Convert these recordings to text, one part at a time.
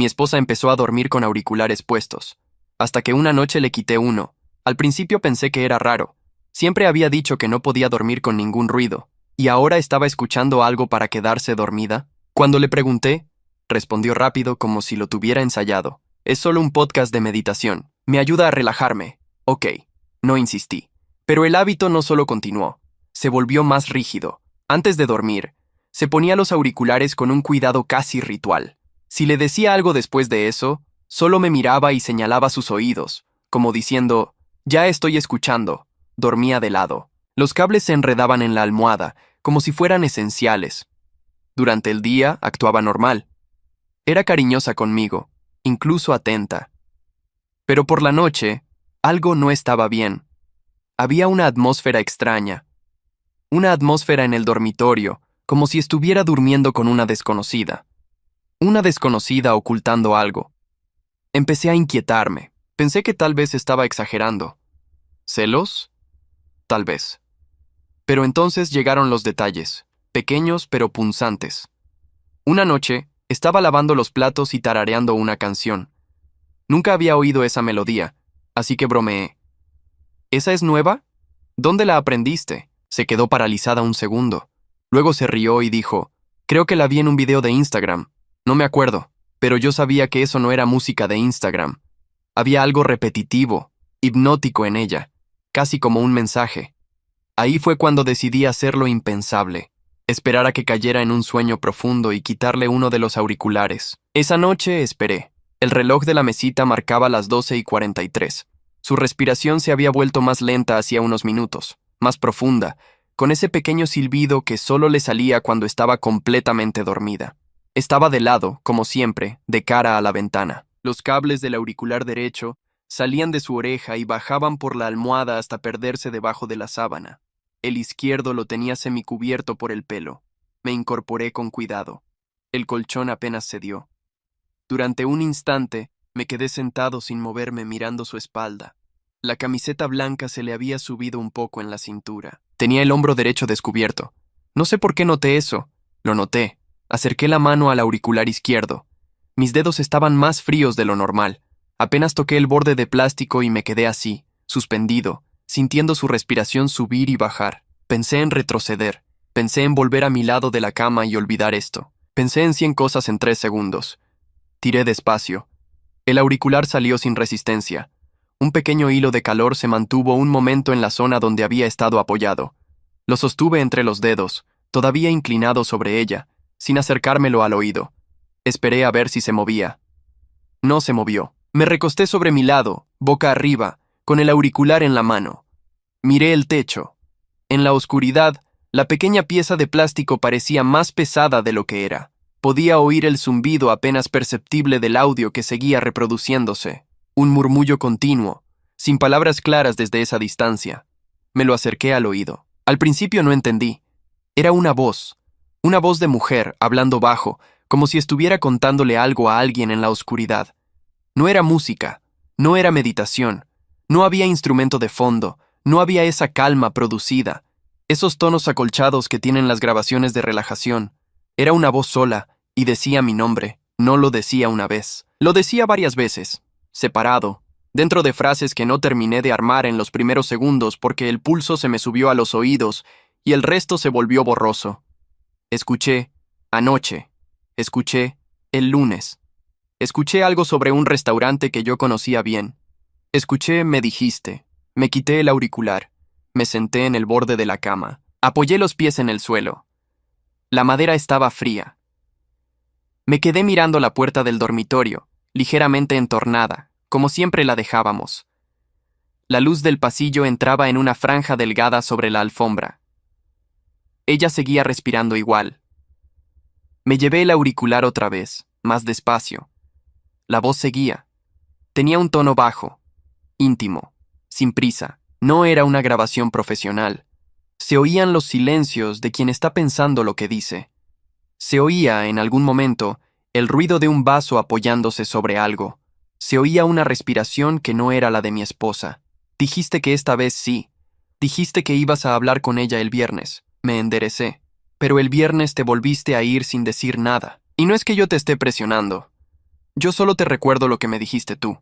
Mi esposa empezó a dormir con auriculares puestos, hasta que una noche le quité uno. Al principio pensé que era raro. Siempre había dicho que no podía dormir con ningún ruido, y ahora estaba escuchando algo para quedarse dormida. Cuando le pregunté, respondió rápido como si lo tuviera ensayado. Es solo un podcast de meditación. Me ayuda a relajarme. Ok, no insistí. Pero el hábito no solo continuó, se volvió más rígido. Antes de dormir, se ponía los auriculares con un cuidado casi ritual. Si le decía algo después de eso, solo me miraba y señalaba sus oídos, como diciendo, ya estoy escuchando. Dormía de lado. Los cables se enredaban en la almohada, como si fueran esenciales. Durante el día actuaba normal. Era cariñosa conmigo, incluso atenta. Pero por la noche, algo no estaba bien. Había una atmósfera extraña. Una atmósfera en el dormitorio, como si estuviera durmiendo con una desconocida. Una desconocida ocultando algo. Empecé a inquietarme. Pensé que tal vez estaba exagerando. ¿Celos? Tal vez. Pero entonces llegaron los detalles, pequeños pero punzantes. Una noche, estaba lavando los platos y tarareando una canción. Nunca había oído esa melodía, así que bromeé. ¿Esa es nueva? ¿Dónde la aprendiste? Se quedó paralizada un segundo. Luego se rió y dijo, creo que la vi en un video de Instagram. No me acuerdo, pero yo sabía que eso no era música de Instagram. Había algo repetitivo, hipnótico en ella, casi como un mensaje. Ahí fue cuando decidí hacer lo impensable, esperar a que cayera en un sueño profundo y quitarle uno de los auriculares. Esa noche esperé. El reloj de la mesita marcaba las 12:43. Su respiración se había vuelto más lenta hacía unos minutos, más profunda, con ese pequeño silbido que solo le salía cuando estaba completamente dormida. Estaba de lado, como siempre, de cara a la ventana. Los cables del auricular derecho salían de su oreja y bajaban por la almohada hasta perderse debajo de la sábana. El izquierdo lo tenía semicubierto por el pelo. Me incorporé con cuidado. El colchón apenas cedió. Durante un instante, me quedé sentado sin moverme mirando su espalda. La camiseta blanca se le había subido un poco en la cintura. Tenía el hombro derecho descubierto. No sé por qué noté eso. Lo noté. Acerqué la mano al auricular izquierdo. Mis dedos estaban más fríos de lo normal. Apenas toqué el borde de plástico y me quedé así, suspendido, sintiendo su respiración subir y bajar. Pensé en retroceder. Pensé en volver a mi lado de la cama y olvidar esto. Pensé en 100 cosas en 3 segundos. Tiré despacio. El auricular salió sin resistencia. Un pequeño hilo de calor se mantuvo un momento en la zona donde había estado apoyado. Lo sostuve entre los dedos, todavía inclinado sobre ella, sin acercármelo al oído. Esperé a ver si se movía. No se movió. Me recosté sobre mi lado, boca arriba, con el auricular en la mano. Miré el techo. En la oscuridad, la pequeña pieza de plástico parecía más pesada de lo que era. Podía oír el zumbido apenas perceptible del audio que seguía reproduciéndose. Un murmullo continuo, sin palabras claras desde esa distancia. Me lo acerqué al oído. Al principio no entendí. Era una voz de mujer, hablando bajo, como si estuviera contándole algo a alguien en la oscuridad. No era música, no era meditación, no había instrumento de fondo, no había esa calma producida, esos tonos acolchados que tienen las grabaciones de relajación. Era una voz sola, y decía mi nombre. No lo decía una vez, lo decía varias veces, separado, dentro de frases que no terminé de armar en los primeros segundos porque el pulso se me subió a los oídos y el resto se volvió borroso. Escuché, anoche, escuché, el lunes. Escuché algo sobre un restaurante que yo conocía bien. Escuché, me dijiste. Me quité el auricular. Me senté en el borde de la cama. Apoyé los pies en el suelo. La madera estaba fría. Me quedé mirando la puerta del dormitorio, ligeramente entornada, como siempre la dejábamos. La luz del pasillo entraba en una franja delgada sobre la alfombra. Ella seguía respirando igual. Me llevé el auricular otra vez, más despacio. La voz seguía. Tenía un tono bajo, íntimo, sin prisa. No era una grabación profesional. Se oían los silencios de quien está pensando lo que dice. Se oía, en algún momento, el ruido de un vaso apoyándose sobre algo. Se oía una respiración que no era la de mi esposa. Dijiste que esta vez sí. Dijiste que ibas a hablar con ella el viernes. Me enderecé. Pero el viernes te volviste a ir sin decir nada. Y no es que yo te esté presionando. Yo solo te recuerdo lo que me dijiste tú.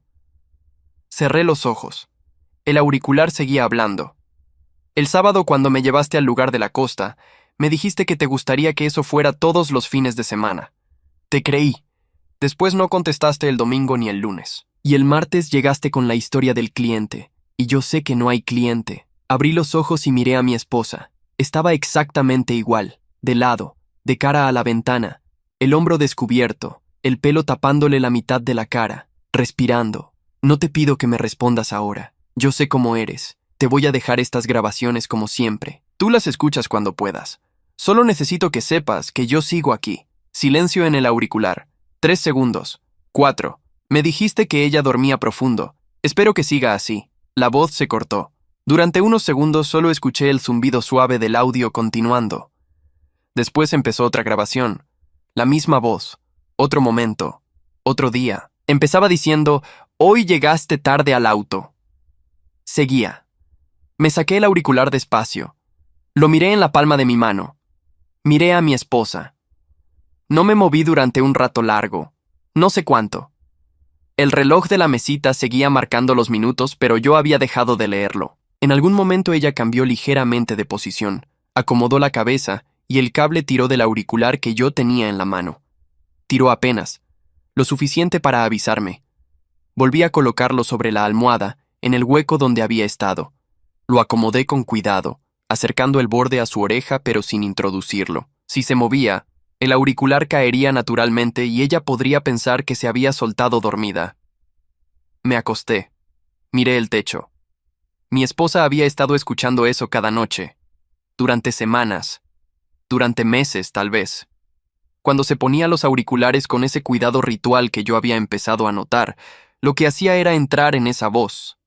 Cerré los ojos. El auricular seguía hablando. El sábado, cuando me llevaste al lugar de la costa, me dijiste que te gustaría que eso fuera todos los fines de semana. Te creí. Después no contestaste el domingo ni el lunes. Y el martes llegaste con la historia del cliente. Y yo sé que no hay cliente. Abrí los ojos y miré a mi esposa. Estaba exactamente igual, de lado, de cara a la ventana, el hombro descubierto, el pelo tapándole la mitad de la cara, respirando. No te pido que me respondas ahora. Yo sé cómo eres. Te voy a dejar estas grabaciones como siempre. Tú las escuchas cuando puedas. Solo necesito que sepas que yo sigo aquí. Silencio en el auricular. 3 segundos. 4. Me dijiste que ella dormía profundo. Espero que siga así. La voz se cortó. Durante unos segundos solo escuché el zumbido suave del audio continuando. Después empezó otra grabación. La misma voz. Otro momento. Otro día. Empezaba diciendo, hoy llegaste tarde al auto. Seguía. Me saqué el auricular despacio. Lo miré en la palma de mi mano. Miré a mi esposa. No me moví durante un rato largo. No sé cuánto. El reloj de la mesita seguía marcando los minutos, pero yo había dejado de leerlo. En algún momento ella cambió ligeramente de posición, acomodó la cabeza y el cable tiró del auricular que yo tenía en la mano. Tiró apenas, lo suficiente para avisarme. Volví a colocarlo sobre la almohada, en el hueco donde había estado. Lo acomodé con cuidado, acercando el borde a su oreja pero sin introducirlo. Si se movía, el auricular caería naturalmente y ella podría pensar que se había soltado dormida. Me acosté. Miré el techo. Mi esposa había estado escuchando eso cada noche, durante semanas, durante meses tal vez. Cuando se ponía los auriculares con ese cuidado ritual que yo había empezado a notar, lo que hacía era entrar en esa voz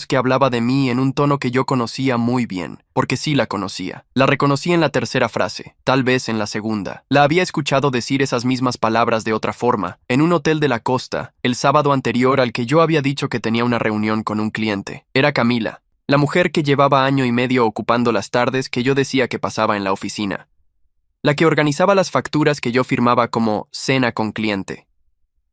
que hablaba de mí en un tono que yo conocía muy bien, porque sí la conocía. La reconocí en la tercera frase, tal vez en la segunda. La había escuchado decir esas mismas palabras de otra forma, en un hotel de la costa, el sábado anterior al que yo había dicho que tenía una reunión con un cliente. Era Camila, la mujer que llevaba año y medio ocupando las tardes que yo decía que pasaba en la oficina. La que organizaba las facturas que yo firmaba como cena con cliente.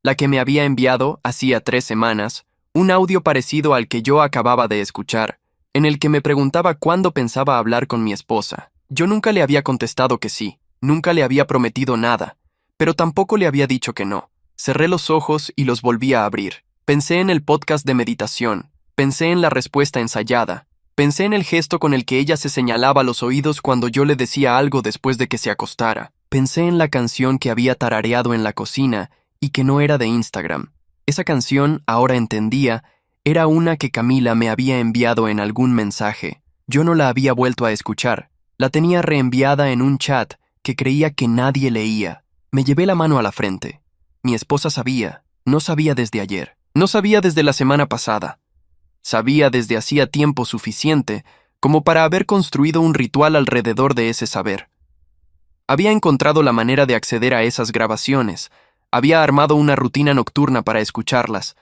La que me había enviado, hacía 3 semanas, un audio parecido al que yo acababa de escuchar, en el que me preguntaba cuándo pensaba hablar con mi esposa. Yo nunca le había contestado que sí, nunca le había prometido nada, pero tampoco le había dicho que no. Cerré los ojos y los volví a abrir. Pensé en el podcast de meditación, pensé en la respuesta ensayada, pensé en el gesto con el que ella se señalaba los oídos cuando yo le decía algo después de que se acostara. Pensé en la canción que había tarareado en la cocina y que no era de Instagram. Esa canción, ahora entendía, era una que Camila me había enviado en algún mensaje. Yo no la había vuelto a escuchar. La tenía reenviada en un chat que creía que nadie leía. Me llevé la mano a la frente. Mi esposa sabía, no sabía desde ayer, no sabía desde la semana pasada. Sabía desde hacía tiempo suficiente como para haber construido un ritual alrededor de ese saber. Había encontrado la manera de acceder a esas grabaciones, había armado una rutina nocturna para escucharlas,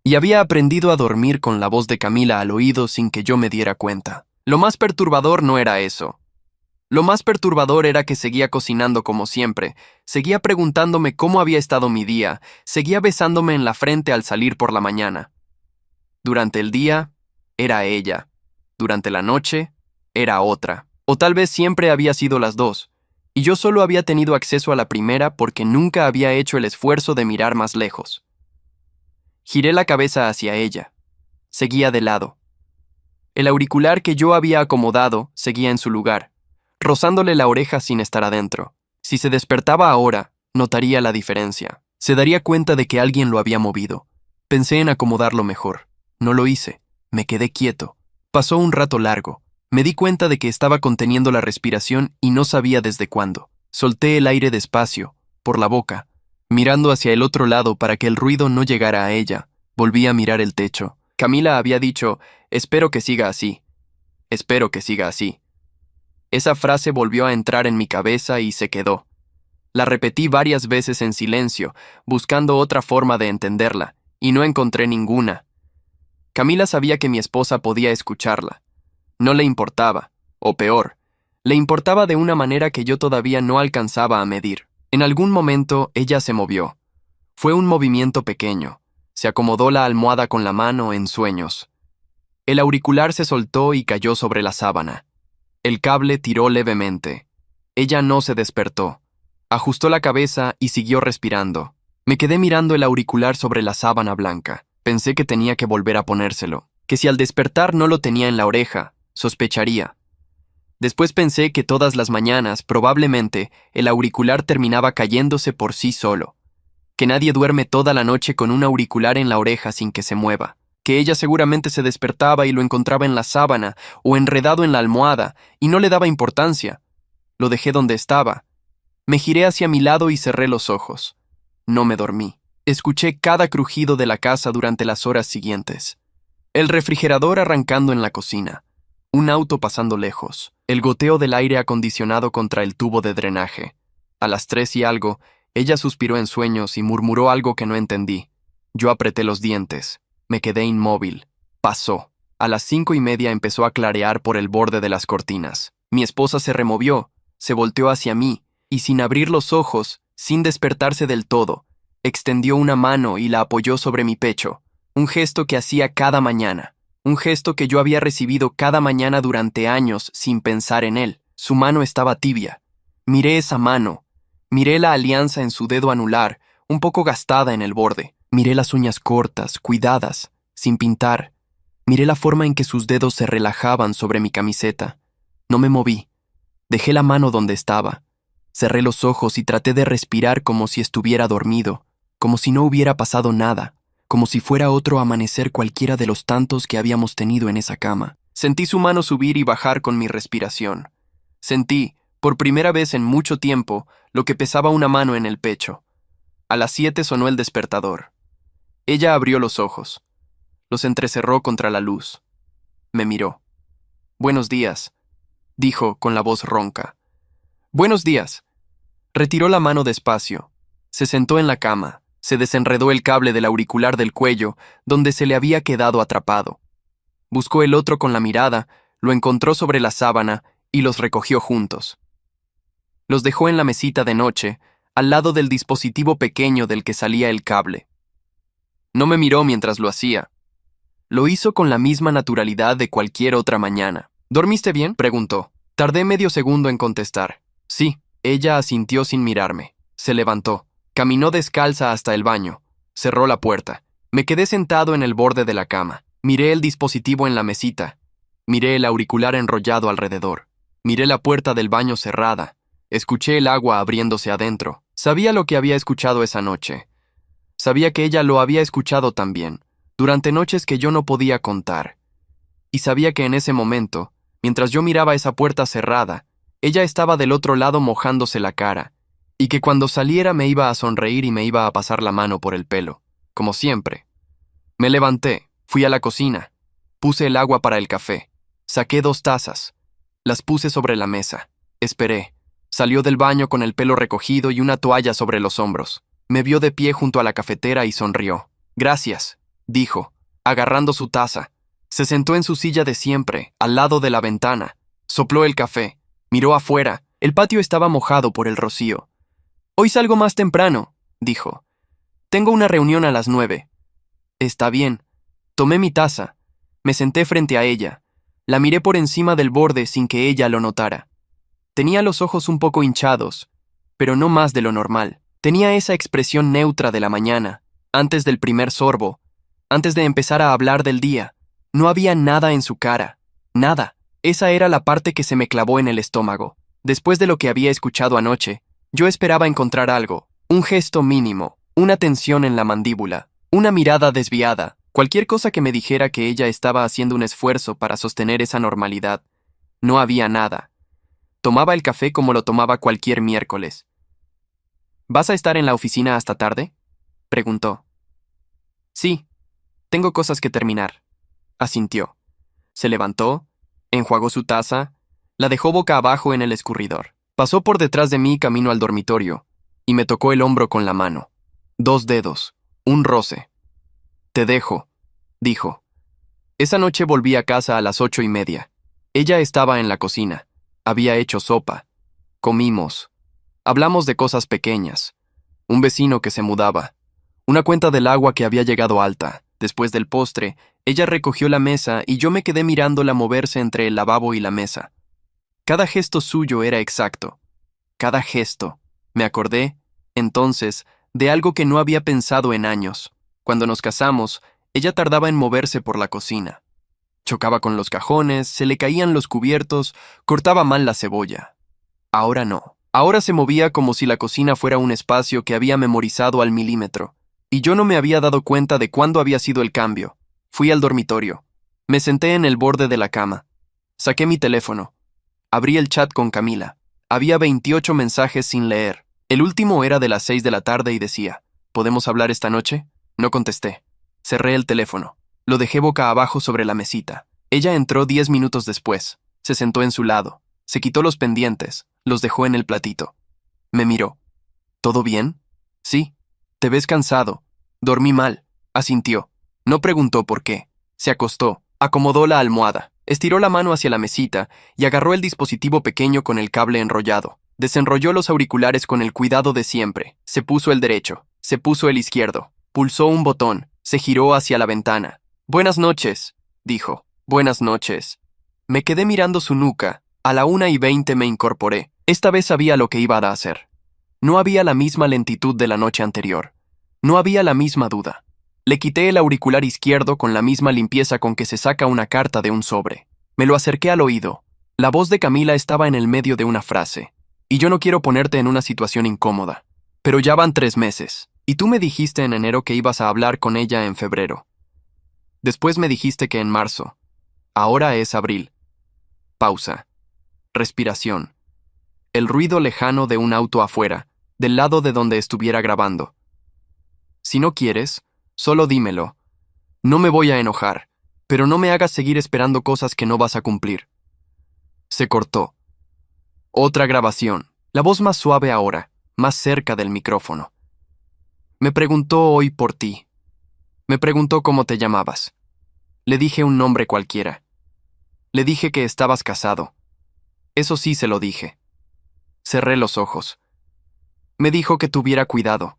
y había aprendido a dormir con la voz de Camila al oído sin que yo me diera cuenta. Lo más perturbador no era eso. Lo más perturbador era que seguía cocinando como siempre, seguía preguntándome cómo había estado mi día, seguía besándome en la frente al salir por la mañana. Durante el día, era ella. Durante la noche, era otra. O tal vez siempre había sido las dos. Y yo solo había tenido acceso a la primera porque nunca había hecho el esfuerzo de mirar más lejos. Giré la cabeza hacia ella. Seguía de lado. El auricular que yo había acomodado seguía en su lugar, rozándole la oreja sin estar adentro. Si se despertaba ahora, notaría la diferencia. Se daría cuenta de que alguien lo había movido. Pensé en acomodarlo mejor. No lo hice. Me quedé quieto. Pasó un rato largo. Me di cuenta de que estaba conteniendo la respiración y no sabía desde cuándo. Solté el aire despacio, por la boca, mirando hacia el otro lado para que el ruido no llegara a ella. Volví a mirar el techo. Camila había dicho, espero que siga así. Espero que siga así. Esa frase volvió a entrar en mi cabeza y se quedó. La repetí varias veces en silencio, buscando otra forma de entenderla, y no encontré ninguna. Camila sabía que mi esposa podía escucharla. No le importaba, o peor, le importaba de una manera que yo todavía no alcanzaba a medir. En algún momento ella se movió. Fue un movimiento pequeño. Se acomodó la almohada con la mano en sueños. El auricular se soltó y cayó sobre la sábana. El cable tiró levemente. Ella no se despertó. Ajustó la cabeza y siguió respirando. Me quedé mirando el auricular sobre la sábana blanca. Pensé que tenía que volver a ponérselo, que si al despertar no lo tenía en la oreja, sospecharía. Después pensé que todas las mañanas, probablemente, el auricular terminaba cayéndose por sí solo, que nadie duerme toda la noche con un auricular en la oreja sin que se mueva, que ella seguramente se despertaba y lo encontraba en la sábana o enredado en la almohada y no le daba importancia. Lo dejé donde estaba. Me giré hacia mi lado y cerré los ojos. No me dormí. Escuché cada crujido de la casa durante las horas siguientes. El refrigerador arrancando en la cocina. Un auto pasando lejos. El goteo del aire acondicionado contra el tubo de drenaje. A las 3 y algo, ella suspiró en sueños y murmuró algo que no entendí. Yo apreté los dientes. Me quedé inmóvil. Pasó. A las 5:30 empezó a clarear por el borde de las cortinas. Mi esposa se removió, se volteó hacia mí, y sin abrir los ojos, sin despertarse del todo, extendió una mano y la apoyó sobre mi pecho. Un gesto que hacía cada mañana. Un gesto que yo había recibido cada mañana durante años sin pensar en él. Su mano estaba tibia. Miré esa mano. Miré la alianza en su dedo anular, un poco gastada en el borde. Miré las uñas cortas, cuidadas, sin pintar. Miré la forma en que sus dedos se relajaban sobre mi camiseta. No me moví. Dejé la mano donde estaba. Cerré los ojos y traté de respirar como si estuviera dormido, como si no hubiera pasado nada, como si fuera otro amanecer cualquiera de los tantos que habíamos tenido en esa cama. Sentí su mano subir y bajar con mi respiración. Sentí, por primera vez en mucho tiempo, lo que pesaba una mano en el pecho. A las 7 sonó el despertador. Ella abrió los ojos. Los entrecerró contra la luz. Me miró. «Buenos días», dijo con la voz ronca. «Buenos días». Retiró la mano despacio. Se sentó en la cama. Se desenredó el cable del auricular del cuello, donde se le había quedado atrapado. Buscó el otro con la mirada, lo encontró sobre la sábana y los recogió juntos. Los dejó en la mesita de noche, al lado del dispositivo pequeño del que salía el cable. No me miró mientras lo hacía. Lo hizo con la misma naturalidad de cualquier otra mañana. «¿Dormiste bien?», preguntó. Tardé medio segundo en contestar. «Sí». Ella asintió sin mirarme. Se levantó. Caminó descalza hasta el baño. Cerró la puerta. Me quedé sentado en el borde de la cama. Miré el dispositivo en la mesita. Miré el auricular enrollado alrededor. Miré la puerta del baño cerrada. Escuché el agua abriéndose adentro. Sabía lo que había escuchado esa noche. Sabía que ella lo había escuchado también, durante noches que yo no podía contar. Y sabía que en ese momento, mientras yo miraba esa puerta cerrada, ella estaba del otro lado mojándose la cara, y que cuando saliera me iba a sonreír y me iba a pasar la mano por el pelo, como siempre. Me levanté, fui a la cocina, puse el agua para el café, saqué 2 tazas, las puse sobre la mesa, esperé. Salió del baño con el pelo recogido y una toalla sobre los hombros. Me vio de pie junto a la cafetera y sonrió. «Gracias», dijo, agarrando su taza. Se sentó en su silla de siempre, al lado de la ventana. Sopló el café. Miró afuera. El patio estaba mojado por el rocío. «Hoy salgo más temprano», dijo. «Tengo una reunión a las 9». «Está bien». Tomé mi taza. Me senté frente a ella. La miré por encima del borde sin que ella lo notara. Tenía los ojos un poco hinchados, pero no más de lo normal. Tenía esa expresión neutra de la mañana, antes del primer sorbo, antes de empezar a hablar del día. No había nada en su cara. Nada. Esa era la parte que se me clavó en el estómago. Después de lo que había escuchado anoche, yo esperaba encontrar algo, un gesto mínimo, una tensión en la mandíbula, una mirada desviada, cualquier cosa que me dijera que ella estaba haciendo un esfuerzo para sostener esa normalidad. No había nada. Tomaba el café como lo tomaba cualquier miércoles. «¿Vas a estar en la oficina hasta tarde?», preguntó. «Sí, tengo cosas que terminar», asintió. Se levantó, enjuagó su taza, la dejó boca abajo en el escurridor. Pasó por detrás de mí camino al dormitorio y me tocó el hombro con la mano. 2 dedos, un roce. «Te dejo», dijo. Esa noche volví a casa a las 8:30. Ella estaba en la cocina. Había hecho sopa. Comimos. Hablamos de cosas pequeñas. Un vecino que se mudaba. Una cuenta del agua que había llegado alta. Después del postre, ella recogió la mesa y yo me quedé mirándola moverse entre el lavabo y la mesa. Cada gesto suyo era exacto. Cada gesto. Me acordé, entonces, de algo que no había pensado en años. Cuando nos casamos, ella tardaba en moverse por la cocina. Chocaba con los cajones, se le caían los cubiertos, cortaba mal la cebolla. Ahora no. Ahora se movía como si la cocina fuera un espacio que había memorizado al milímetro. Y yo no me había dado cuenta de cuándo había sido el cambio. Fui al dormitorio. Me senté en el borde de la cama. Saqué mi teléfono. Abrí el chat con Camila. Había 28 mensajes sin leer. El último era de las 6 de la tarde y decía, ¿podemos hablar esta noche? No contesté. Cerré el teléfono. Lo dejé boca abajo sobre la mesita. Ella entró 10 minutos después. Se sentó en su lado. Se quitó los pendientes. Los dejó en el platito. Me miró. ¿Todo bien? Sí. Te ves cansado. Dormí mal. Asintió. No preguntó por qué. Se acostó. Acomodó la almohada. Estiró la mano hacia la mesita y agarró el dispositivo pequeño con el cable enrollado. Desenrolló los auriculares con el cuidado de siempre. Se puso el derecho. Se puso el izquierdo. Pulsó un botón. Se giró hacia la ventana. Buenas noches, dijo. Buenas noches. Me quedé mirando su nuca. A la 1:20 me incorporé. Esta vez sabía lo que iba a hacer. No había la misma lentitud de la noche anterior. No había la misma duda. Le quité el auricular izquierdo con la misma limpieza con que se saca una carta de un sobre. Me lo acerqué al oído. La voz de Camila estaba en el medio de una frase. Y yo no quiero ponerte en una situación incómoda. Pero ya van 3 meses. Y tú me dijiste en enero que ibas a hablar con ella en febrero. Después me dijiste que en marzo. Ahora es abril. Pausa. Respiración. El ruido lejano de un auto afuera, del lado de donde estuviera grabando. Si no quieres, solo dímelo. No me voy a enojar, pero no me hagas seguir esperando cosas que no vas a cumplir. Se cortó. Otra grabación. La voz más suave ahora, más cerca del micrófono. Me preguntó hoy por ti. Me preguntó cómo te llamabas. Le dije un nombre cualquiera. Le dije que estabas casado. Eso sí se lo dije. Cerré los ojos. Me dijo que tuviera cuidado.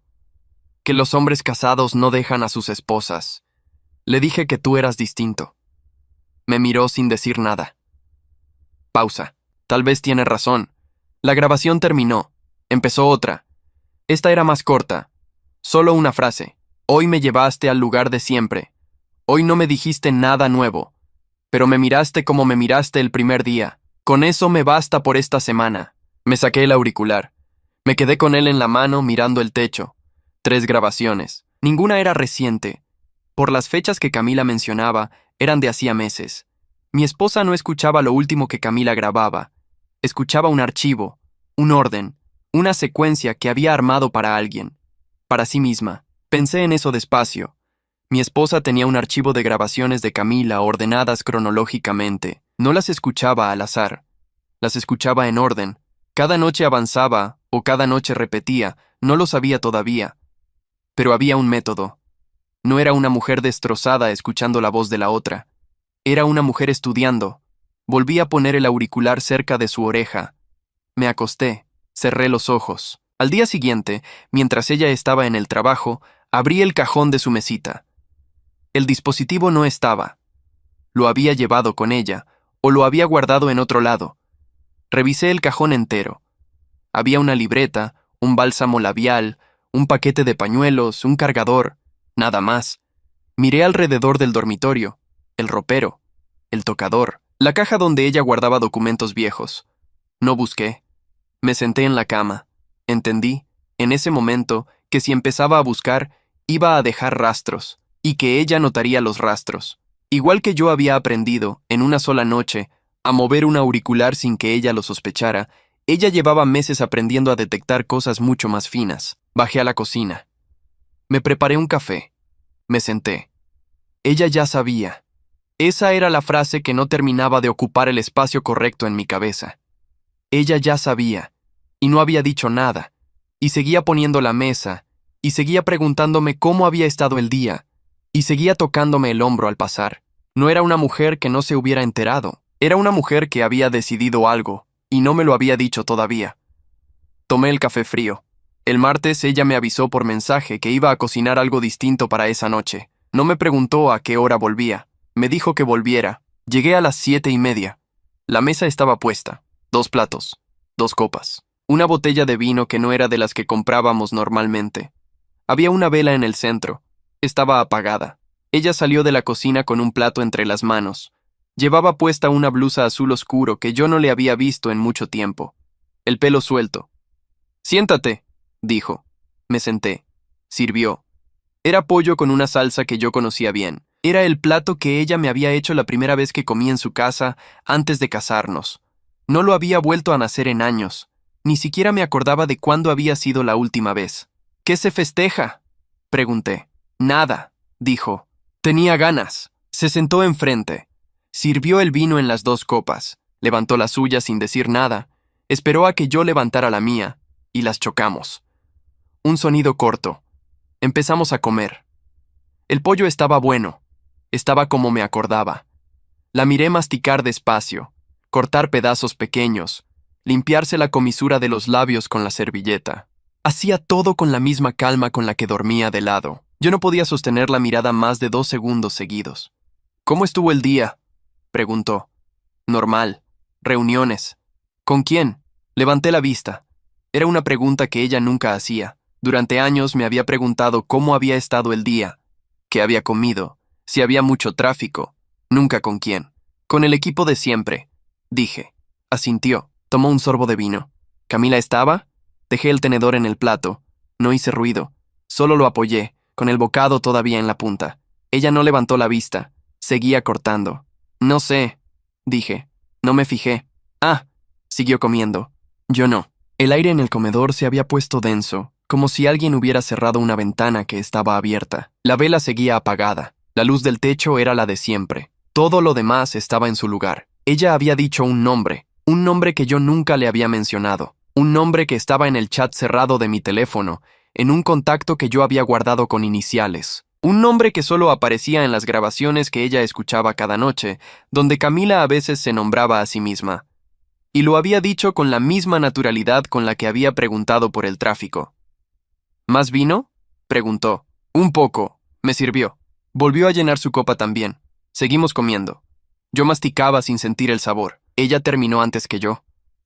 Que los hombres casados no dejan a sus esposas. Le dije que tú eras distinto. Me miró sin decir nada. Pausa. Tal vez tiene razón. La grabación terminó. Empezó otra. Esta era más corta. Solo una frase. Hoy me llevaste al lugar de siempre. Hoy no me dijiste nada nuevo. Pero me miraste como me miraste el primer día. Con eso me basta por esta semana. Me saqué el auricular. Me quedé con él en la mano mirando el techo. 3 grabaciones. Ninguna era reciente. Por las fechas que Camila mencionaba, eran de hacía meses. Mi esposa no escuchaba lo último que Camila grababa. Escuchaba un archivo, un orden, una secuencia que había armado para alguien. Para sí misma. Pensé en eso despacio. Mi esposa tenía un archivo de grabaciones de Camila ordenadas cronológicamente. No las escuchaba al azar. Las escuchaba en orden. Cada noche avanzaba, o cada noche repetía, no lo sabía todavía. Pero había un método. No era una mujer destrozada escuchando la voz de la otra. Era una mujer estudiando. Volví a poner el auricular cerca de su oreja. Me acosté, cerré los ojos. Al día siguiente, mientras ella estaba en el trabajo, abrí el cajón de su mesita. El dispositivo no estaba. Lo había llevado con ella, o lo había guardado en otro lado. Revisé el cajón entero. Había una libreta, un bálsamo labial, un paquete de pañuelos, un cargador, nada más. Miré alrededor del dormitorio, el ropero, el tocador, la caja donde ella guardaba documentos viejos. No busqué. Me senté en la cama. Entendí, en ese momento, que si empezaba a buscar, iba a dejar rastros, y que ella notaría los rastros. Igual que yo había aprendido, en una sola noche, a mover un auricular sin que ella lo sospechara, ella llevaba meses aprendiendo a detectar cosas mucho más finas. Bajé a la cocina. Me preparé un café. Me senté. Ella ya sabía. Esa era la frase que no terminaba de ocupar el espacio correcto en mi cabeza. Ella ya sabía, y no había dicho nada, y seguía poniendo la mesa, y seguía preguntándome cómo había estado el día, y seguía tocándome el hombro al pasar. No era una mujer que no se hubiera enterado, era una mujer que había decidido algo, y no me lo había dicho todavía. Tomé el café frío. Me senté. Ella ya sabía. Esa era la frase que no terminaba de ocupar el espacio correcto en mi cabeza. Ella ya sabía. Y no había dicho nada, y seguía poniendo la mesa, y seguía preguntándome cómo había estado el día, y seguía tocándome el hombro al pasar. No era una mujer que no se hubiera enterado, era una mujer que había decidido algo, y no me lo había dicho todavía. El martes ella me avisó por mensaje que iba a cocinar algo distinto para esa noche. No me preguntó a qué hora volvía. Me dijo que volviera. Llegué a las 7:30. La mesa estaba puesta. 2 platos, 2 copas, una botella de vino que no era de las que comprábamos normalmente. Había una vela en el centro. Estaba apagada. Ella salió de la cocina con un plato entre las manos. Llevaba puesta una blusa azul oscuro que yo no le había visto en mucho tiempo. El pelo suelto. «Siéntate», dijo. Me senté. Sirvió. Era pollo con una salsa que yo conocía bien. Era el plato que ella me había hecho la primera vez que comí en su casa antes de casarnos. No lo había vuelto a nacer en años. Ni siquiera me acordaba de cuándo había sido la última vez. «¿Qué se festeja?», pregunté. «Nada», dijo. Tenía ganas. Se sentó enfrente. Sirvió el vino en las 2 copas. Levantó la suya sin decir nada. Esperó a que yo levantara la mía, y las chocamos. Un sonido corto. Empezamos a comer. El pollo estaba bueno. Estaba como me acordaba. La miré masticar despacio, cortar pedazos pequeños, limpiarse la comisura de los labios con la servilleta. Hacía todo con la misma calma con la que dormía de lado. Yo no podía sostener la mirada más de 2 segundos seguidos. «¿Cómo estuvo el día?», preguntó. «Normal. Reuniones». «¿Con quién?». Levanté la vista. Era una pregunta que ella nunca hacía. Durante años me había preguntado cómo había estado el día, qué había comido, si había mucho tráfico. Nunca con quién. «Con el equipo de siempre», dije. Asintió. Tomó un sorbo de vino. «¿Camila estaba?». Dejé el tenedor en el plato. No hice ruido. Solo lo apoyé, con el bocado todavía en la punta. Ella no levantó la vista. Seguía cortando. «No sé», dije. «No me fijé». «Ah», siguió comiendo. Yo no. El aire en el comedor se había puesto denso, como si alguien hubiera cerrado una ventana que estaba abierta. La vela seguía apagada. La luz del techo era la de siempre. Todo lo demás estaba en su lugar. Ella había dicho un nombre que yo nunca le había mencionado. Un nombre que estaba en el chat cerrado de mi teléfono, en un contacto que yo había guardado con iniciales. Un nombre que solo aparecía en las grabaciones que ella escuchaba cada noche, donde Camila a veces se nombraba a sí misma. Y lo había dicho con la misma naturalidad con la que había preguntado por el tráfico. «¿Más vino?», preguntó. «Un poco», me sirvió. Volvió a llenar su copa también. Seguimos comiendo. Yo masticaba sin sentir el sabor. Ella terminó antes que yo.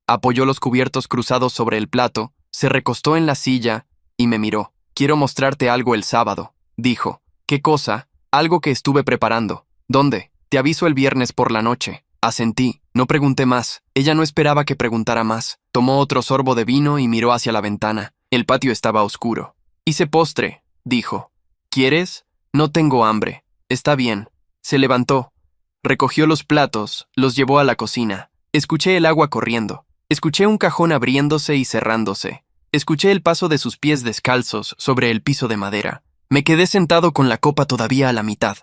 Apoyó los cubiertos cruzados sobre el plato, se recostó en la silla y me miró. «Quiero mostrarte algo el sábado», dijo. «¿Qué cosa?». «Algo que estuve preparando». «¿Dónde?». «Te aviso el viernes por la noche». Asentí. No pregunté más. Ella no esperaba que preguntara más. Tomó otro sorbo de vino y miró hacia la ventana. El patio estaba oscuro. «Hice postre», dijo. «¿Quieres?». «No tengo hambre». «Está bien». Se levantó. Recogió los platos, los llevó a la cocina. Escuché el agua corriendo. Escuché un cajón abriéndose y cerrándose. Escuché el paso de sus pies descalzos sobre el piso de madera. Me quedé sentado con la copa todavía a la mitad.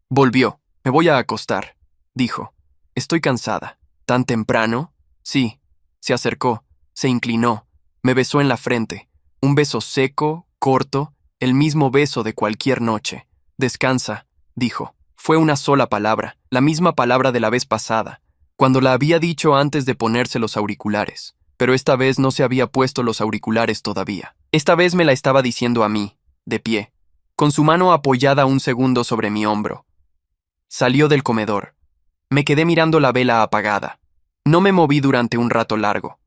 Volvió. «Me voy a acostar», dijo. «Estoy cansada». «¿Tan temprano?». «Sí». Se acercó, se inclinó, me besó en la frente. Un beso seco, corto, el mismo beso de cualquier noche. «Descansa», dijo. Fue una sola palabra, la misma palabra de la vez pasada, cuando la había dicho antes de ponerse los auriculares. Pero esta vez no se había puesto los auriculares todavía. Esta vez me la estaba diciendo a mí, de pie, con su mano apoyada un segundo sobre mi hombro. Salió del comedor. Me quedé mirando la vela apagada. No me moví durante un rato largo.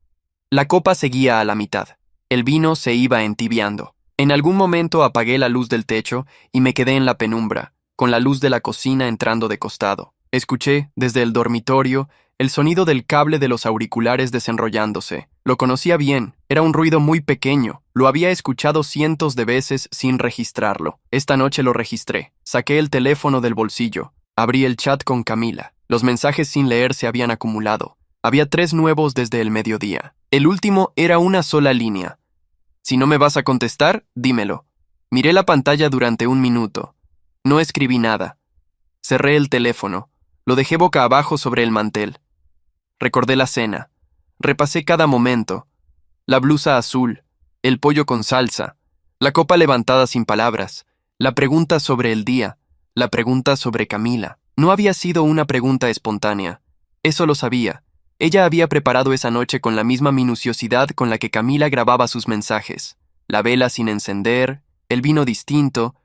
La copa seguía a la mitad. El vino se iba entibiando. En algún momento apagué la luz del techo y me quedé en la penumbra, con la luz de la cocina entrando de costado. Escuché, desde el dormitorio, el sonido del cable de los auriculares desenrollándose. Lo conocía bien, era un ruido muy pequeño. Lo había escuchado cientos de veces sin registrarlo. Esta noche lo registré. Saqué el teléfono del bolsillo. Abrí el chat con Camila. Los mensajes sin leer se habían acumulado. Había 3 nuevos desde el mediodía. El último era una sola línea. «Si no me vas a contestar, dímelo». Miré la pantalla durante 1 minuto. No escribí nada. Cerré el teléfono. Lo dejé boca abajo sobre el mantel. Recordé la cena. Repasé cada momento. La blusa azul, el pollo con salsa, la copa levantada sin palabras, la pregunta sobre el día, la pregunta sobre Camila. No había sido una pregunta espontánea. Eso lo sabía. Ella había preparado esa noche con la misma minuciosidad con la que Camila grababa sus mensajes. La vela sin encender, el vino distinto,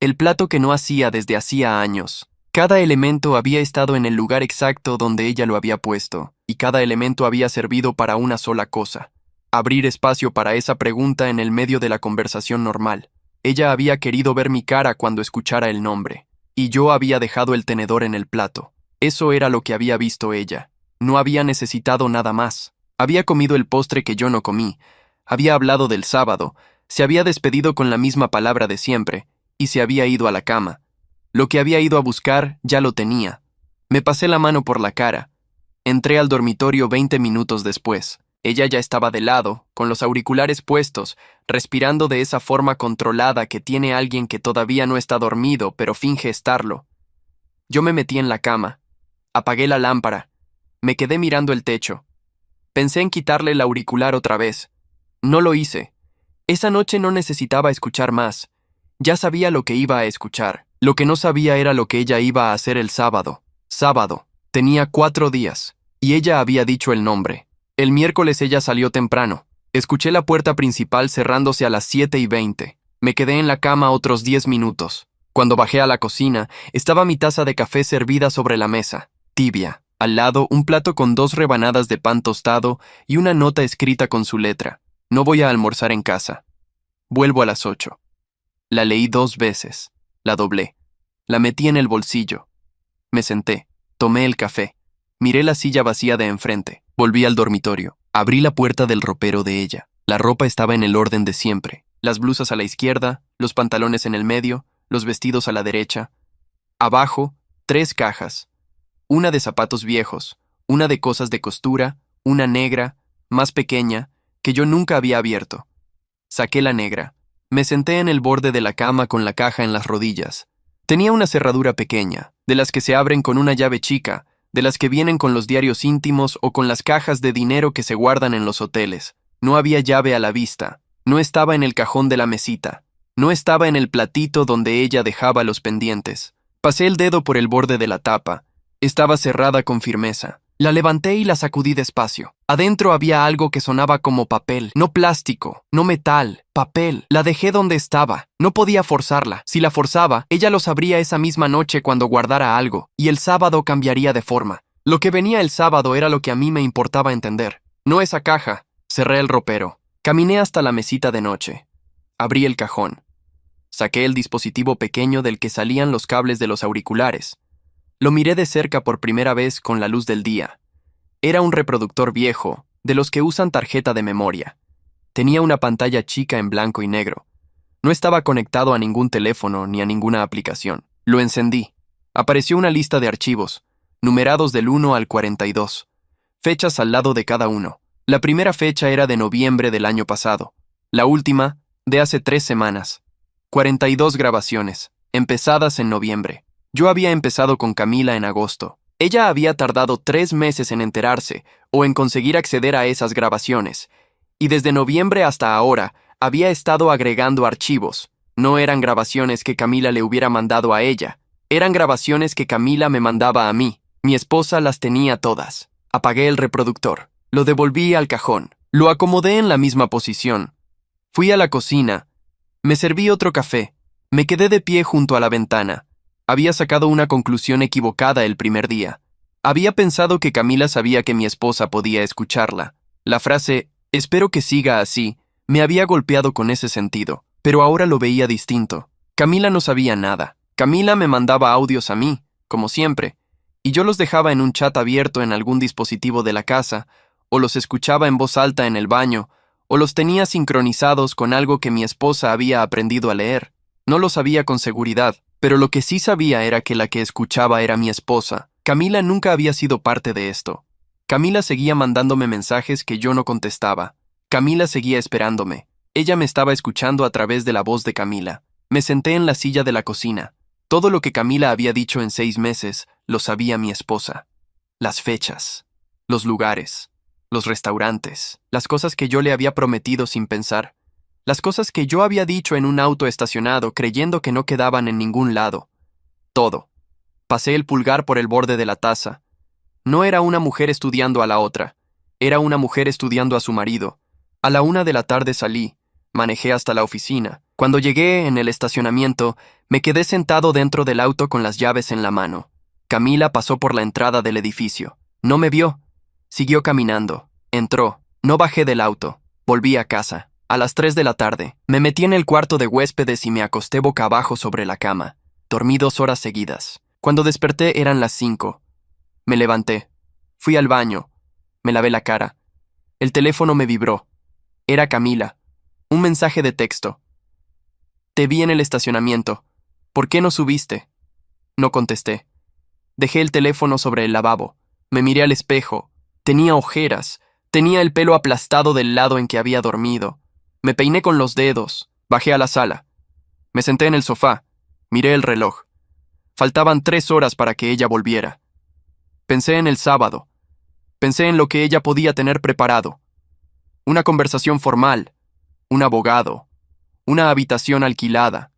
el plato que no hacía desde hacía años. Cada elemento había estado en el lugar exacto donde ella lo había puesto, y cada elemento había servido para una sola cosa: abrir espacio para esa pregunta en el medio de la conversación normal. Ella había querido ver mi cara cuando escuchara el nombre, y yo había dejado el tenedor en el plato. Eso era lo que había visto ella. No había necesitado nada más. Había comido el postre que yo no comí, había hablado del sábado, se había despedido con la misma palabra de siempre, y se había ido a la cama. Lo que había ido a buscar ya lo tenía. Me pasé la mano por la cara. Entré al dormitorio 20 minutos después. Ella ya estaba de lado, con los auriculares puestos, respirando de esa forma controlada que tiene alguien que todavía no está dormido, pero finge estarlo. Yo me metí en la cama. Apagué la lámpara. Me quedé mirando el techo. Pensé en quitarle el auricular otra vez. No lo hice. Esa noche no necesitaba escuchar más. Ya sabía lo que iba a escuchar. Lo que no sabía era lo que ella iba a hacer el sábado. Sábado. Tenía 4 días. Y ella había dicho el nombre. El miércoles ella salió temprano. Escuché la puerta principal cerrándose a las 7:20. Me quedé en la cama otros 10 minutos. Cuando bajé a la cocina, estaba mi taza de café servida sobre la mesa, tibia. Al lado, un plato con 2 rebanadas de pan tostado y una nota escrita con su letra: no voy a almorzar en casa. Vuelvo a las 8. La leí 2 veces. La doblé. La metí en el bolsillo. Me senté. Tomé el café. Miré la silla vacía de enfrente. Volví al dormitorio. Abrí la puerta del ropero de ella. La ropa estaba en el orden de siempre. Las blusas a la izquierda, los pantalones en el medio, los vestidos a la derecha. Abajo, 3 cajas. Una de zapatos viejos, una de cosas de costura, una negra, más pequeña, que yo nunca había abierto. Saqué la negra. Me senté en el borde de la cama con la caja en las rodillas. Tenía una cerradura pequeña, de las que se abren con una llave chica, de las que vienen con los diarios íntimos o con las cajas de dinero que se guardan en los hoteles. No había llave a la vista. No estaba en el cajón de la mesita. No estaba en el platito donde ella dejaba los pendientes. Pasé el dedo por el borde de la tapa. Estaba cerrada con firmeza. La levanté y la sacudí despacio. Adentro había algo que sonaba como papel, no plástico, no metal, papel. La dejé donde estaba. No podía forzarla. Si la forzaba, ella lo sabría esa misma noche cuando guardara algo, y el sábado cambiaría de forma. Lo que venía el sábado era lo que a mí me importaba entender. No esa caja. Cerré el ropero. Caminé hasta la mesita de noche. Abrí el cajón. Saqué el dispositivo pequeño del que salían los cables de los auriculares. Lo miré de cerca por primera vez con la luz del día. Era un reproductor viejo, de los que usan tarjeta de memoria. Tenía una pantalla chica en blanco y negro. No estaba conectado a ningún teléfono ni a ninguna aplicación. Lo encendí. Apareció una lista de archivos, numerados del 1 al 42. Fechas al lado de cada uno. La primera fecha era de noviembre del año pasado. La última, de hace 3 semanas. 42 grabaciones, empezadas en noviembre. Yo había empezado con Camila en agosto. Ella había tardado 3 meses en enterarse o en conseguir acceder a esas grabaciones, y desde noviembre hasta ahora había estado agregando archivos. No eran grabaciones que Camila le hubiera mandado a ella, eran grabaciones que Camila me mandaba a mí. Mi esposa las tenía todas. Apagué el reproductor, lo devolví al cajón, lo acomodé en la misma posición. Fui a la cocina, me serví otro café, me quedé de pie junto a la ventana. Había sacado una conclusión equivocada el primer día. Había pensado que Camila sabía que mi esposa podía escucharla. La frase, espero que siga así, me había golpeado con ese sentido, pero ahora lo veía distinto. Camila no sabía nada. Camila me mandaba audios a mí, como siempre, y yo los dejaba en un chat abierto en algún dispositivo de la casa, o los escuchaba en voz alta en el baño, o los tenía sincronizados con algo que mi esposa había aprendido a leer. No lo sabía con seguridad, pero lo que sí sabía era que la que escuchaba era mi esposa. Camila nunca había sido parte de esto. Camila seguía mandándome mensajes que yo no contestaba. Camila seguía esperándome. Ella me estaba escuchando a través de la voz de Camila. Me senté en la silla de la cocina. Todo lo que Camila había dicho en 6 meses, lo sabía mi esposa. Las fechas, los lugares, los restaurantes, las cosas que yo le había prometido sin pensar. Las cosas que yo había dicho en un auto estacionado creyendo que no quedaban en ningún lado. Todo. Pasé el pulgar por el borde de la taza. No era una mujer estudiando a la otra. Era una mujer estudiando a su marido. A la 1 de la tarde salí. Manejé hasta la oficina. Cuando llegué en el estacionamiento, me quedé sentado dentro del auto con las llaves en la mano. Camila pasó por la entrada del edificio. No me vio. Siguió caminando. Entró. No bajé del auto. Volví a casa. A las 3 de la tarde, me metí en el cuarto de huéspedes y me acosté boca abajo sobre la cama. Dormí 2 horas seguidas. Cuando desperté eran las 5. Me levanté. Fui al baño. Me lavé la cara. El teléfono me vibró. Era Camila. Un mensaje de texto. Te vi en el estacionamiento. ¿Por qué no subiste? No contesté. Dejé el teléfono sobre el lavabo. Me miré al espejo. Tenía ojeras. Tenía el pelo aplastado del lado en que había dormido. Me peiné con los dedos. Bajé a la sala. Me senté en el sofá. Miré el reloj. Faltaban 3 horas para que ella volviera. Pensé en el sábado. Pensé en lo que ella podía tener preparado. Una conversación formal. Un abogado. Una habitación alquilada.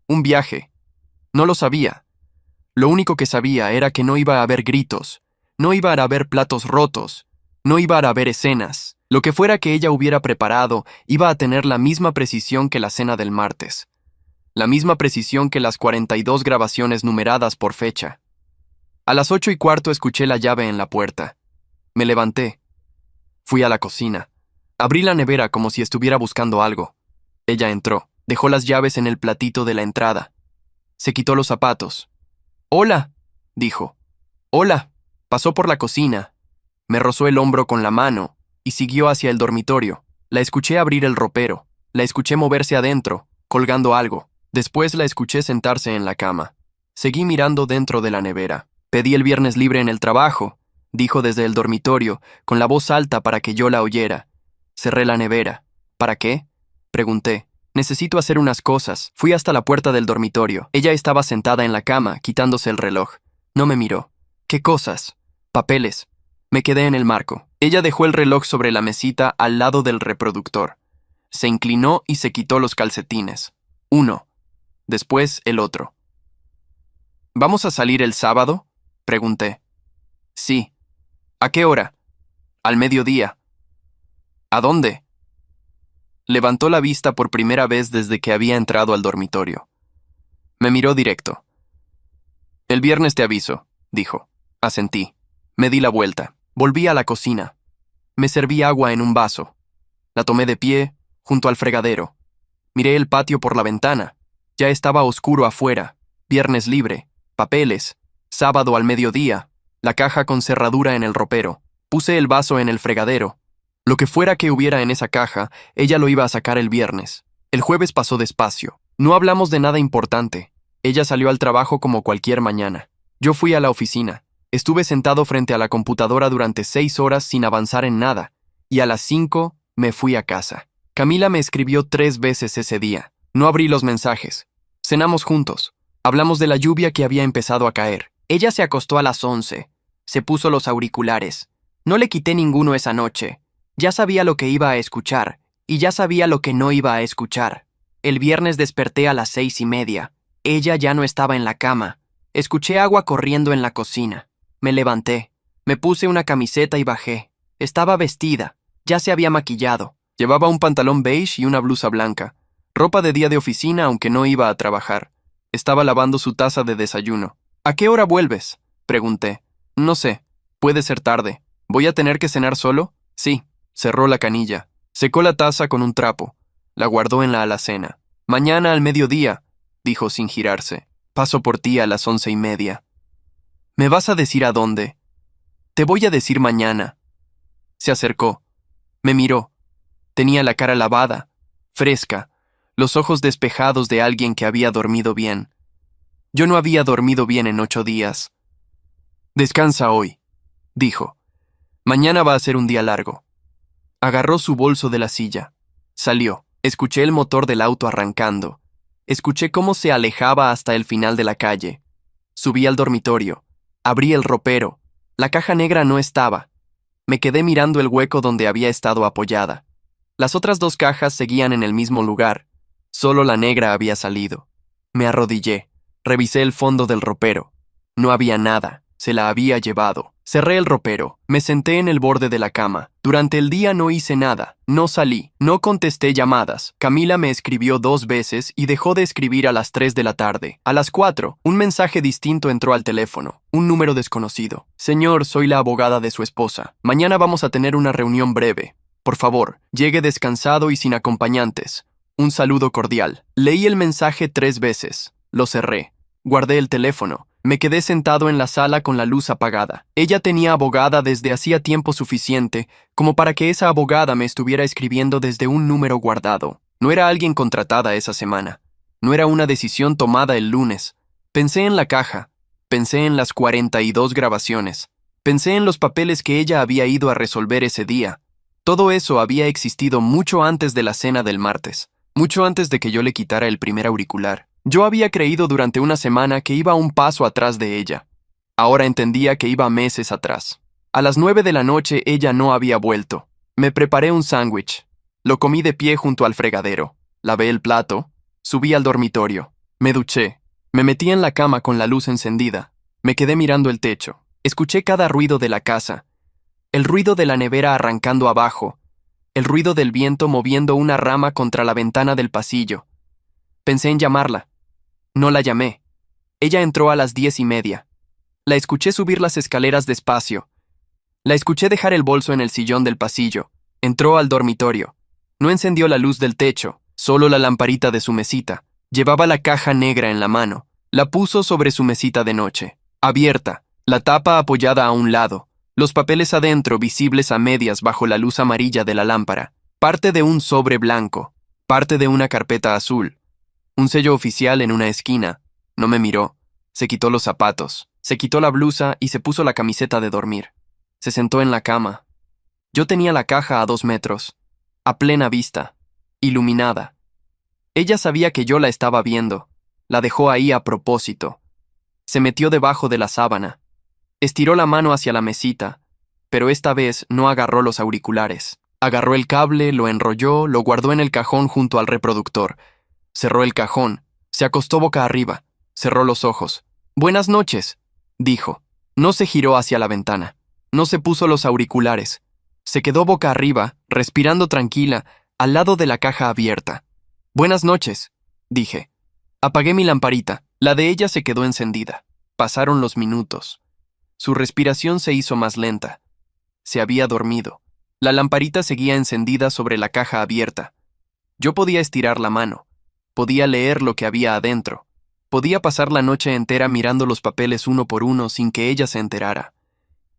Un viaje. No lo sabía. Lo único que sabía era que no iba a haber gritos. No iba a haber platos rotos. No iba a haber escenas. Lo que fuera que ella hubiera preparado iba a tener la misma precisión que la cena del martes. La misma precisión que las 42 grabaciones numeradas por fecha. A las 8:15 escuché la llave en la puerta. Me levanté. Fui a la cocina. Abrí la nevera como si estuviera buscando algo. Ella entró. Dejó las llaves en el platito de la entrada. Se quitó los zapatos. «Hola», dijo. «Hola». Pasó por la cocina. Me rozó el hombro con la mano y siguió hacia el dormitorio. La escuché abrir el ropero. La escuché moverse adentro, colgando algo. Después la escuché sentarse en la cama. Seguí mirando dentro de la nevera. «Pedí el viernes libre en el trabajo», dijo desde el dormitorio, con la voz alta para que yo la oyera. Cerré la nevera. «¿Para qué?», pregunté. «Necesito hacer unas cosas». Fui hasta la puerta del dormitorio. Ella estaba sentada en la cama, quitándose el reloj. No me miró. «¿Qué cosas?» «Papeles». Me quedé en el marco. Ella dejó el reloj sobre la mesita al lado del reproductor. Se inclinó y se quitó los calcetines. Uno. Después el otro. «¿Vamos a salir el sábado?», pregunté. «Sí». «¿A qué hora?» «Al mediodía». «¿A dónde?». Levantó la vista por primera vez desde que había entrado al dormitorio. Me miró directo. «El viernes te aviso», dijo. Asentí. Me di la vuelta. Volví a la cocina. Me serví agua en un vaso. La tomé de pie, junto al fregadero. Miré el patio por la ventana. Ya estaba oscuro afuera. Viernes libre. Papeles. Sábado al mediodía. La caja con cerradura en el ropero. Puse el vaso en el fregadero. Lo que fuera que hubiera en esa caja, ella lo iba a sacar el viernes. El jueves pasó despacio. No hablamos de nada importante. Ella salió al trabajo como cualquier mañana. Yo fui a la oficina. Estuve sentado frente a la computadora durante 6 horas sin avanzar en nada, y a las 5 me fui a casa. Camila me escribió 3 veces ese día. No abrí los mensajes. Cenamos juntos. Hablamos de la lluvia que había empezado a caer. Ella se acostó a las 11. Se puso los auriculares. No le quité ninguno esa noche. Ya sabía lo que iba a escuchar, y ya sabía lo que no iba a escuchar. El viernes desperté a las 6:30. Ella ya no estaba en la cama. Escuché agua corriendo en la cocina. Me levanté. Me puse una camiseta y bajé. Estaba vestida. Ya se había maquillado. Llevaba un pantalón beige y una blusa blanca. Ropa de día de oficina, aunque no iba a trabajar. Estaba lavando su taza de desayuno. «¿A qué hora vuelves?», pregunté. «No sé. Puede ser tarde. ¿Voy a tener que cenar solo?». «Sí». Cerró la canilla. Secó la taza con un trapo. La guardó en la alacena. «Mañana al mediodía», dijo sin girarse. «Paso por ti a las 11:30». «¿Me vas a decir a dónde?». «Te voy a decir mañana». Se acercó. Me miró. Tenía la cara lavada, fresca, los ojos despejados de alguien que había dormido bien. Yo no había dormido bien en 8 días. «Descansa hoy», dijo. «Mañana va a ser un día largo». Agarró su bolso de la silla. Salió. Escuché el motor del auto arrancando. Escuché cómo se alejaba hasta el final de la calle. Subí al dormitorio. Abrí el ropero. La caja negra no estaba. Me quedé mirando el hueco donde había estado apoyada. Las otras 2 cajas seguían en el mismo lugar. Solo la negra había salido. Me arrodillé. Revisé el fondo del ropero. No había nada. Se la había llevado. Cerré el ropero, me senté en el borde de la cama. Durante el día no hice nada, no salí, no contesté llamadas. Camila me escribió 2 veces y dejó de escribir a las 3 de la tarde. A las 4, un mensaje distinto entró al teléfono, un número desconocido. Señor, soy la abogada de su esposa. Mañana vamos a tener una reunión breve. Por favor, llegue descansado y sin acompañantes. Un saludo cordial. Leí el mensaje 3 veces. Lo cerré. Guardé el teléfono. Me quedé sentado en la sala con la luz apagada. Ella tenía abogada desde hacía tiempo suficiente como para que esa abogada me estuviera escribiendo desde un número guardado. No era alguien contratada esa semana. No era una decisión tomada el lunes. Pensé en la caja. Pensé en las 42 grabaciones. Pensé en los papeles que ella había ido a resolver ese día. Todo eso había existido mucho antes de la cena del martes. Mucho antes de que yo le quitara el primer auricular. Yo había creído durante una semana que iba un paso atrás de ella. Ahora entendía que iba meses atrás. A las 9 de la noche ella no había vuelto. Me preparé un sándwich. Lo comí de pie junto al fregadero. Lavé el plato. Subí al dormitorio. Me duché. Me metí en la cama con la luz encendida. Me quedé mirando el techo. Escuché cada ruido de la casa. El ruido de la nevera arrancando abajo. El ruido del viento moviendo una rama contra la ventana del pasillo. Pensé en llamarla. No la llamé. Ella entró a las 10:30. La escuché subir las escaleras despacio. La escuché dejar el bolso en el sillón del pasillo. Entró al dormitorio. No encendió la luz del techo, solo la lamparita de su mesita. Llevaba la caja negra en la mano. La puso sobre su mesita de noche. Abierta, la tapa apoyada a un lado. Los papeles adentro visibles a medias bajo la luz amarilla de la lámpara. Parte de un sobre blanco. Parte de una carpeta azul. Un sello oficial en una esquina. No me miró. Se quitó los zapatos, se quitó la blusa y se puso la camiseta de dormir. Se sentó en la cama. Yo tenía la caja a 2 metros, a plena vista, iluminada. Ella sabía que yo la estaba viendo. La dejó ahí a propósito. Se metió debajo de la sábana. Estiró la mano hacia la mesita, pero esta vez no agarró los auriculares. Agarró el cable, lo enrolló, lo guardó en el cajón junto al reproductor. Cerró el cajón, se acostó boca arriba, cerró los ojos. «Buenas noches», dijo. No se giró hacia la ventana, no se puso los auriculares. Se quedó boca arriba, respirando tranquila, al lado de la caja abierta. «Buenas noches», dije. Apagué mi lamparita, la de ella se quedó encendida. Pasaron los minutos. Su respiración se hizo más lenta. Se había dormido. La lamparita seguía encendida sobre la caja abierta. Yo podía estirar la mano. Podía leer lo que había adentro. Podía pasar la noche entera mirando los papeles uno por uno sin que ella se enterara.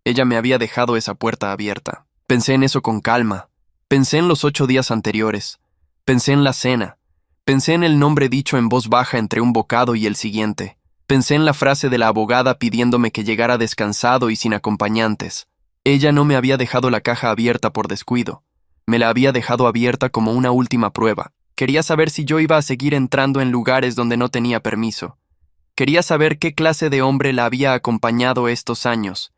Ella me había dejado esa puerta abierta. Pensé en eso con calma. Pensé en los 8 días anteriores. Pensé en la cena. Pensé en el nombre dicho en voz baja entre un bocado y el siguiente. Pensé en la frase de la abogada pidiéndome que llegara descansado y sin acompañantes. Ella no me había dejado la caja abierta por descuido. Me la había dejado abierta como una última prueba. Quería saber si yo iba a seguir entrando en lugares donde no tenía permiso. Quería saber qué clase de hombre la había acompañado estos años.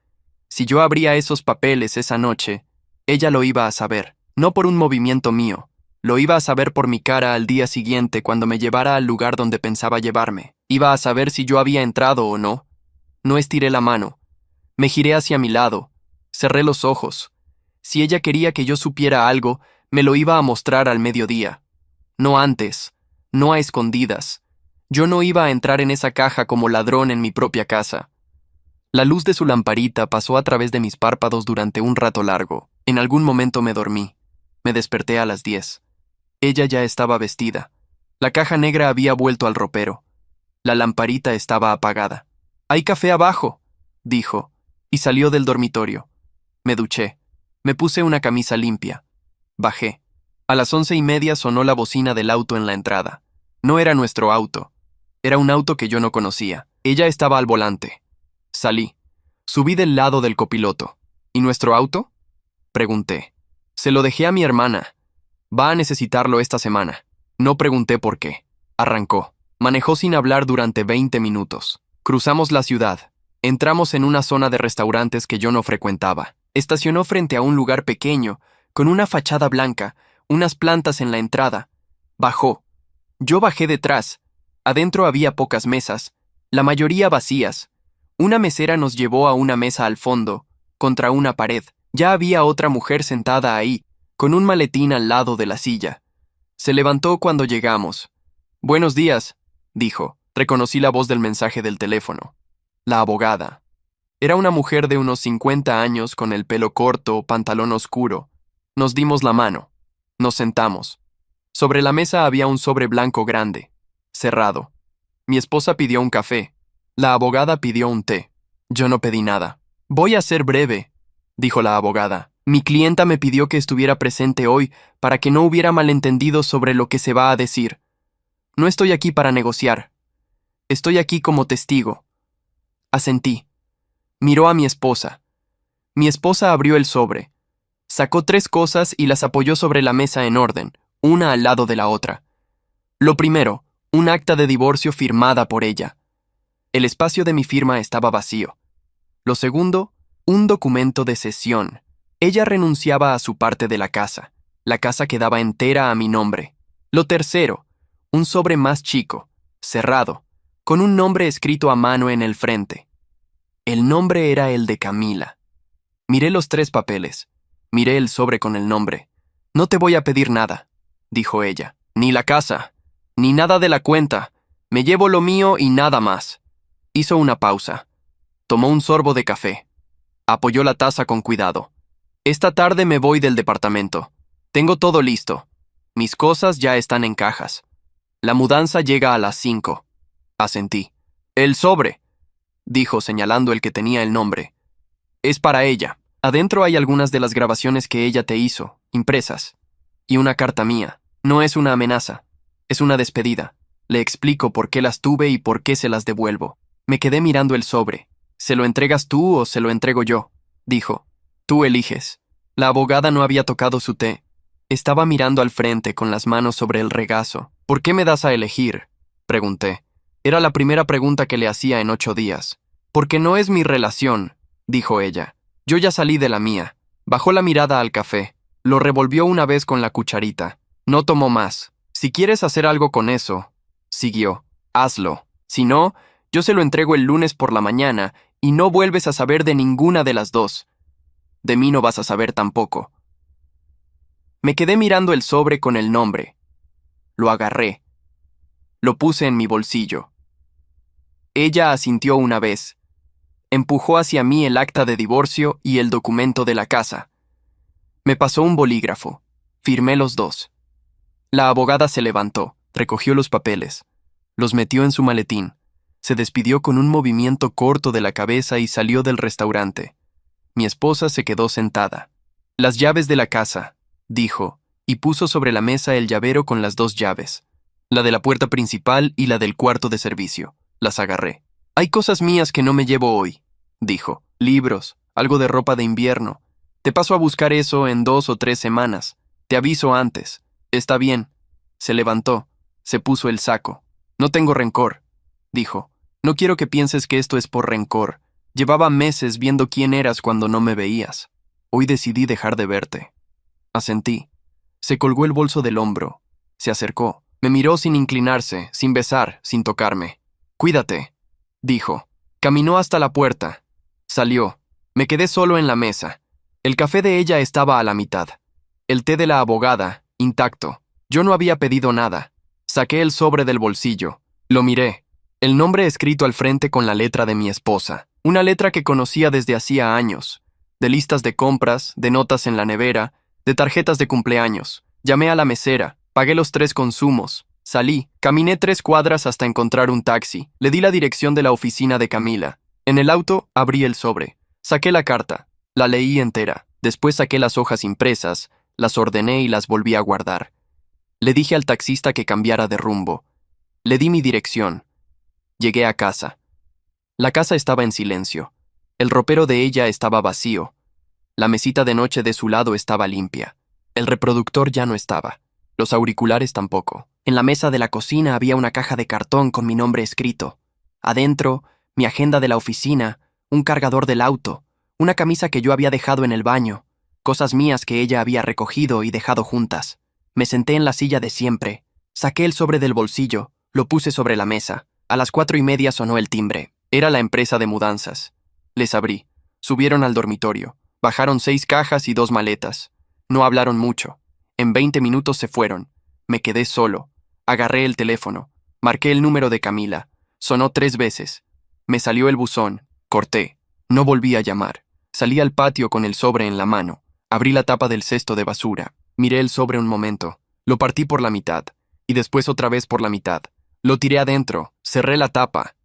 Si yo abría esos papeles esa noche, ella lo iba a saber, no por un movimiento mío. Lo iba a saber por mi cara al día siguiente cuando me llevara al lugar donde pensaba llevarme. Iba a saber si yo había entrado o no. No estiré la mano. Me giré hacia mi lado. Cerré los ojos. Si ella quería que yo supiera algo, me lo iba a mostrar al mediodía. No antes, no a escondidas. Yo no iba a entrar en esa caja como ladrón en mi propia casa. La luz de su lamparita pasó a través de mis párpados durante un rato largo. En algún momento me dormí. Me desperté a las 10. Ella ya estaba vestida. La caja negra había vuelto al ropero. La lamparita estaba apagada. «Hay café abajo», dijo, y salió del dormitorio. Me duché. Me puse una camisa limpia. Bajé. A las 11:30 sonó la bocina del auto en la entrada. No era nuestro auto. Era un auto que yo no conocía. Ella estaba al volante. Salí. Subí del lado del copiloto. ¿Y nuestro auto?, pregunté. Se lo dejé a mi hermana. Va a necesitarlo esta semana. No pregunté por qué. Arrancó. Manejó sin hablar durante 20 minutos. Cruzamos la ciudad. Entramos en una zona de restaurantes que yo no frecuentaba. Estacionó frente a un lugar pequeño, con una fachada blanca, unas plantas en la entrada. Bajó. Yo bajé detrás. Adentro había pocas mesas, la mayoría vacías. Una mesera nos llevó a una mesa al fondo, contra una pared. Ya había otra mujer sentada ahí, con un maletín al lado de la silla. Se levantó cuando llegamos. «Buenos días», dijo. Reconocí la voz del mensaje del teléfono. La abogada. Era una mujer de unos 50 años con el pelo corto, pantalón oscuro. Nos dimos la mano. Nos sentamos. Sobre la mesa había un sobre blanco grande, cerrado. Mi esposa pidió un café. La abogada pidió un té. Yo no pedí nada. «Voy a ser breve», dijo la abogada. «Mi clienta me pidió que estuviera presente hoy para que no hubiera malentendidos sobre lo que se va a decir. No estoy aquí para negociar. Estoy aquí como testigo». Asentí. Miró a mi esposa. Mi esposa abrió el sobre. Sacó 3 cosas y las apoyó sobre la mesa en orden, una al lado de la otra. Lo primero, un acta de divorcio firmada por ella. El espacio de mi firma estaba vacío. Lo segundo, un documento de cesión. Ella renunciaba a su parte de la casa. La casa quedaba entera a mi nombre. Lo tercero, un sobre más chico, cerrado, con un nombre escrito a mano en el frente. El nombre era el de Camila. Miré los 3 papeles. Miré el sobre con el nombre. «No te voy a pedir nada», dijo ella. «Ni la casa, ni nada de la cuenta. Me llevo lo mío y nada más». Hizo una pausa. Tomó un sorbo de café. Apoyó la taza con cuidado. «Esta tarde me voy del departamento. Tengo todo listo. Mis cosas ya están en cajas. La mudanza llega a las 5. Asentí. «El sobre», dijo señalando el que tenía el nombre. «Es para ella. Adentro hay algunas de las grabaciones que ella te hizo, impresas. Y una carta mía. No es una amenaza. Es una despedida. Le explico por qué las tuve y por qué se las devuelvo». Me quedé mirando el sobre. «¿Se lo entregas tú o se lo entrego yo?», dijo. «Tú eliges». La abogada no había tocado su té. Estaba mirando al frente con las manos sobre el regazo. «¿Por qué me das a elegir?», pregunté. Era la primera pregunta que le hacía en 8 días. «Porque no es mi relación», dijo ella. «Yo ya salí de la mía». Bajó la mirada al café. Lo revolvió una vez con la cucharita. No tomó más. «Si quieres hacer algo con eso», siguió, «hazlo. Si no, yo se lo entrego el lunes por la mañana y no vuelves a saber de ninguna de las dos. De mí no vas a saber tampoco». Me quedé mirando el sobre con el nombre. Lo agarré. Lo puse en mi bolsillo. Ella asintió una vez. Empujó hacia mí el acta de divorcio y el documento de la casa. Me pasó un bolígrafo. Firmé los 2. La abogada se levantó, recogió los papeles, los metió en su maletín, se despidió con un movimiento corto de la cabeza y salió del restaurante. Mi esposa se quedó sentada. «Las llaves de la casa», dijo, y puso sobre la mesa el llavero con las 2 llaves, la de la puerta principal y la del cuarto de servicio. Las agarré. «Hay cosas mías que no me llevo hoy», dijo. «Libros, algo de ropa de invierno. Te paso a buscar eso en 2 o 3 semanas. Te aviso antes». «Está bien». Se levantó. Se puso el saco. «No tengo rencor», dijo. «No quiero que pienses que esto es por rencor. Llevaba meses viendo quién eras cuando no me veías. Hoy decidí dejar de verte». Asentí. Se colgó el bolso del hombro. Se acercó. Me miró sin inclinarse, sin besar, sin tocarme. «Cuídate», dijo. Caminó hasta la puerta. Salió. Me quedé solo en la mesa. El café de ella estaba a la mitad. El té de la abogada, intacto. Yo no había pedido nada. Saqué el sobre del bolsillo. Lo miré. El nombre escrito al frente con la letra de mi esposa. Una letra que conocía desde hacía años. De listas de compras, de notas en la nevera, de tarjetas de cumpleaños. Llamé a la mesera. Pagué los 3 consumos. Salí. Caminé 3 cuadras hasta encontrar un taxi. Le di la dirección de la oficina de Camila. En el auto, abrí el sobre. Saqué la carta. La leí entera. Después saqué las hojas impresas, las ordené y las volví a guardar. Le dije al taxista que cambiara de rumbo. Le di mi dirección. Llegué a casa. La casa estaba en silencio. El ropero de ella estaba vacío. La mesita de noche de su lado estaba limpia. El reproductor ya no estaba. Los auriculares tampoco. En la mesa de la cocina había una caja de cartón con mi nombre escrito. Adentro, mi agenda de la oficina, un cargador del auto, una camisa que yo había dejado en el baño, cosas mías que ella había recogido y dejado juntas. Me senté en la silla de siempre. Saqué el sobre del bolsillo, lo puse sobre la mesa. A las 4:30 sonó el timbre. Era la empresa de mudanzas. Les abrí. Subieron al dormitorio. Bajaron 6 cajas y 2 maletas. No hablaron mucho. En 20 minutos se fueron. Me quedé solo. Agarré el teléfono. Marqué el número de Camila. Sonó 3 veces. Me salió el buzón. Corté. No volví a llamar. Salí al patio con el sobre en la mano. Abrí la tapa del cesto de basura. Miré el sobre un momento. Lo partí por la mitad. Y después otra vez por la mitad. Lo tiré adentro. Cerré la tapa.